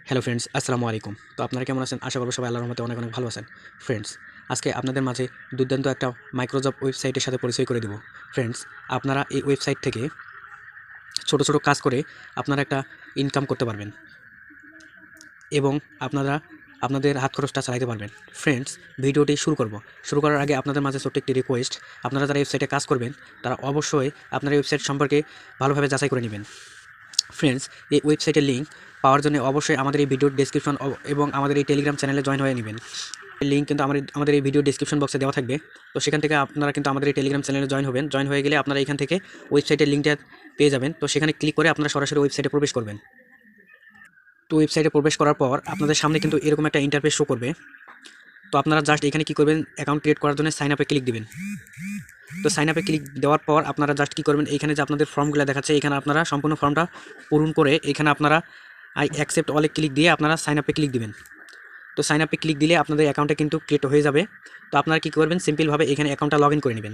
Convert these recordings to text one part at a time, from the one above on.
Hello friends, আসসালামু আলাইকুম। তো আপনারা কেমন আছেন? আশা করব সবাই আল্লাহর রহমতে অনেক অনেক ভালো আছেন। ফ্রেন্ডস, আজকে আপনাদের মাঝে দুর্দান্ত একটা মাইক্রোজব ওয়েবসাইটের সাথে পরিচয় করে দেব। ফ্রেন্ডস, আপনারা এই ওয়েবসাইট থেকে ছোট ছোট কাজ করে আপনারা একটা ইনকাম করতে পারবেন এবং আপনারা আপনাদের হাত খরচটা চালাতে পারবেন। ফ্রেন্ডস, ভিডিওটি শুরু করার আগে আপনাদের মাঝে ছোট্ট একটি রিকোয়েস্ট, আপনারা যারা ওয়েবসাইটে কাজ করবেন তারা অবশ্যই আপনার ওয়েবসাইট সম্পর্কে ভালোভাবে যাচাই করে নেবেন। ফ্রেন্ডস, এই ওয়েবসাইটের লিঙ্ক পাওয়ার জন্য অবশ্যই আমাদের এই ভিডিওর ডেসক্রিপশন এবং আমাদের এই টেলিগ্রাম চ্যানেলে জয়েন হয়ে নেবেন। লিঙ্ক কিন্তু আমাদের এই ভিডিও ডেসক্রিপশন বক্সে দেওয়া থাকবে। তো সেখান থেকে আপনারা কিন্তু আমাদের এই টেলিগ্রাম চ্যানেলে জয়েন হবেন। জয়েন হয়ে গেলে আপনারা এখান থেকে ওয়েবসাইটের লিঙ্কটা পেয়ে যাবেন। তো সেখানে ক্লিক করে আপনারা সরাসরি ওয়েবসাইটে প্রবেশ করবেন। তো ওয়েবসাইটে প্রবেশ করার পর আপনাদের সামনে কিন্তু এরকম একটা ইন্টারফেস শো করবে। তো আপনারা জাস্ট এখানে কী করবেন, অ্যাকাউন্ট ক্রিয়েট করার জন্য সাইন আপে ক্লিক দিবেন। তো সাইন আপে ক্লিক দেওয়ার পর আপনারা জাস্ট কী করবেন, এখানে যে আপনাদের ফর্মগুলো দেখাচ্ছে এখানে আপনারা সম্পূর্ণ ফর্মটা পূরণ করে এখানে আপনারা আই অ্যাকসেপ্ট অলে ক্লিক দিয়ে আপনারা সাইন আপে ক্লিক দিবেন। তো সাইন আপে ক্লিক দিলে আপনাদের অ্যাকাউন্টটা কিন্তু ক্রিয়েট হয়ে যাবে। তো আপনারা কী করবেন, সিম্পলভাবে এখানে অ্যাকাউন্টটা লগ ইন করে নেবেন।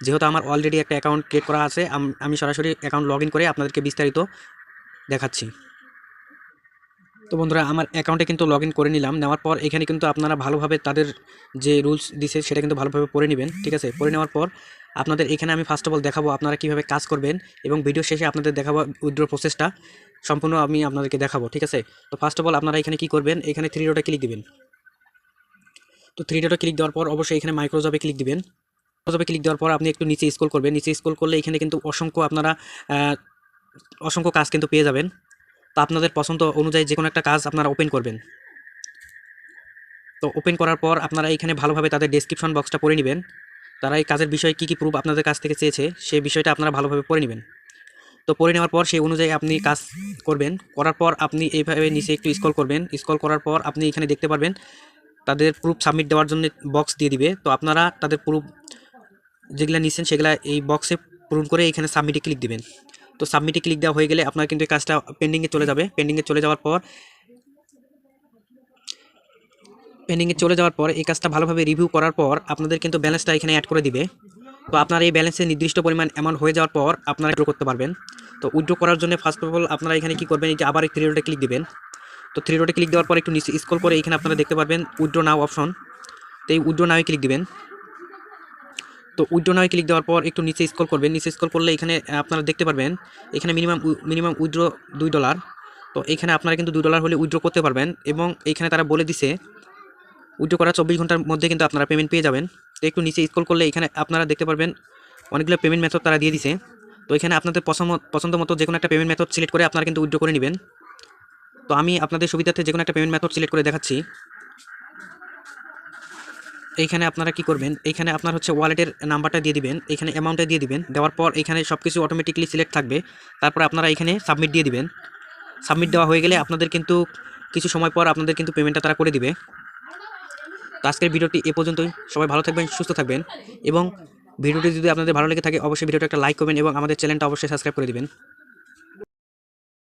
যেহেতু আমার অলরেডি একটা অ্যাকাউন্ট ক্রিয়েট করা আছে, আমি সরাসরি অ্যাকাউন্ট লগ ইন করে আপনাদেরকে বিস্তারিত দেখাচ্ছি। তো বন্ধুরা, আমার অ্যাকাউন্টে কিন্তু লগ ইন করে নিলাম। নেওয়ার পর এখানে কিন্তু আপনারা ভালোভাবে তাদের যে রুলস দিছে সেটা কিন্তু ভালোভাবে পড়ে নেবেন। ঠিক আছে, পড়ে নেওয়ার পর আপনাদের এখানে আমি ফার্স্ট অফ অল দেখাবো আপনারা কীভাবে কাজ করবেন এবং ভিডিও শেষে আপনাদের দেখাবো উইথড্র প্রসেসটা সম্পূর্ণ আমি আপনাদেরকে দেখাবো। ঠিক আছে, তো ফার্স্ট অফ অল আপনারা এখানে কী করবেন, এখানে থ্রি ডটে ক্লিক দিবেন। তো থ্রি ডটে ক্লিক দেওয়ার পর অবশ্যই এখানে মাইক্রোজবে ক্লিক দিবেন। মাইক্রোজবে ক্লিক দেওয়ার পর আপনি একটু নিচে স্ক্রল করবেন। নিচে স্ক্রল করলে এখানে কিন্তু অসংখ্য কাজ কিন্তু পেয়ে যাবেন। তো আপনাদের পছন্দ অনুযায়ী যে কোনো একটা কাজ আপনারা ওপেন করবেন। তো ওপেন করার পর আপনারা এখানে ভালোভাবে তাদের ডেসক্রিপশন বক্সটা পড়ে নেবেন। তারা এই কাজের বিষয়ে কী কী প্রুফ আপনাদের কাছ থেকে চেয়েছে সেই বিষয়টা আপনারা ভালোভাবে পড়ে নেবেন। তো পড়ে নেওয়ার পর সেই অনুযায়ী আপনি কাজ করবেন। করার পর আপনি এইভাবে নিচে একটু স্ক্রল করবেন। স্ক্রল করার পর আপনি এখানে দেখতে পারবেন তাদের প্রুফ সাবমিট দেওয়ার জন্য বক্স দিয়ে দিবে। তো আপনারা তাদের প্রুফ যেগুলো নিচ্ছেন সেগুলো এই বক্সে পূরণ করে এখানে সাবমিটে ক্লিক দিবেন। তো সাবমিটে ক্লিক দেওয়া হয়ে গেলে আপনার কিন্তু এই কাজটা পেন্ডিংয়ে চলে যাবে। পেন্ডিংয়ে চলে যাওয়ার পর এই কাজটা ভালোভাবে রিভিউ করার পর আপনাদের কিন্তু ব্যালেন্সটা এখানে অ্যাড করে দিবে। তো আপনার এই ব্যালেন্সের নির্দিষ্ট পরিমাণ অ্যামাউন্ট হয়ে যাওয়ার পর আপনারা উইথড্র করতে পারবেন। তো উইথড্র করার জন্য ফার্স্ট অফ অল আপনারা এখানে কী করবেন, এই যে আবার এই থ্রি ডটে ক্লিক দিবেন। তো থ্রি ডটে ক্লিক দেওয়ার পর একটু নিচে স্ক্রল করে এখানে আপনারা দেখতে পারবেন উইথড্র নাও অপশন। তো এই উইথড্র নাও ক্লিক দিবেন। তো উইথড্র নাও ক্লিক দেওয়ার পর একটু নিচে স্ক্রল করবেন। নিচে স্ক্রল করলে এখানে আপনারা দেখতে পারবেন এখানে মিনিমাম উইথড্র $2। তো এখানে আপনারা কিন্তু $2 হলে উইথড্র করতে পারবেন এবং এখানে তারা বলে দিছে উইথড্র করার 24 ঘন্টার মধ্যে কিন্তু আপনারা পেমেন্ট পেয়ে যাবেন। তো একটু নিচে স্ক্রল করলে এখানে আপনারা দেখতে পারবেন অনেকগুলো পেমেন্ট মেথড তারা দিয়ে দিছে। তো এখানে আপনাদের পছন্দ মতো যে কোনো একটা পেমেন্ট মেথড সিলেক্ট করে আপনারা কিন্তু উইথড্র করে নেবেন। তো আমি আপনাদের সুবিধার্থে যে কোনো একটা পেমেন্ট মেথড সিলেক্ট করে দেখাচ্ছি। এইখানে আপনারা কি করবেন, এইখানে আপনার হচ্ছে ওয়ালেটের নাম্বারটা দিয়ে দিবেন, এখানে অ্যামাউন্টটা দিয়ে দিবেন। দেওয়ার পর এখানে সব কিছু অটোমেটিকলি সিলেক্ট থাকবে। তারপর আপনারা এখানে সাবমিট দিয়ে দিবেন। সাবমিট দেওয়া হয়ে গেলে আপনাদের কিন্তু কিছু সময় পর আপনাদের কিন্তু পেমেন্টটা তারা করে দিবে। তো আজকের ভিডিওটি এ পর্যন্তই। সবাই ভালো থাকবেন, সুস্থ থাকবেন এবং ভিডিওটি যদি আপনাদের ভালো লেগে থাকে অবশ্যই ভিডিওটা একটা লাইক করবেন এবং আমাদের চ্যানেলটা অবশ্যই সাবস্ক্রাইব করে দিবেন।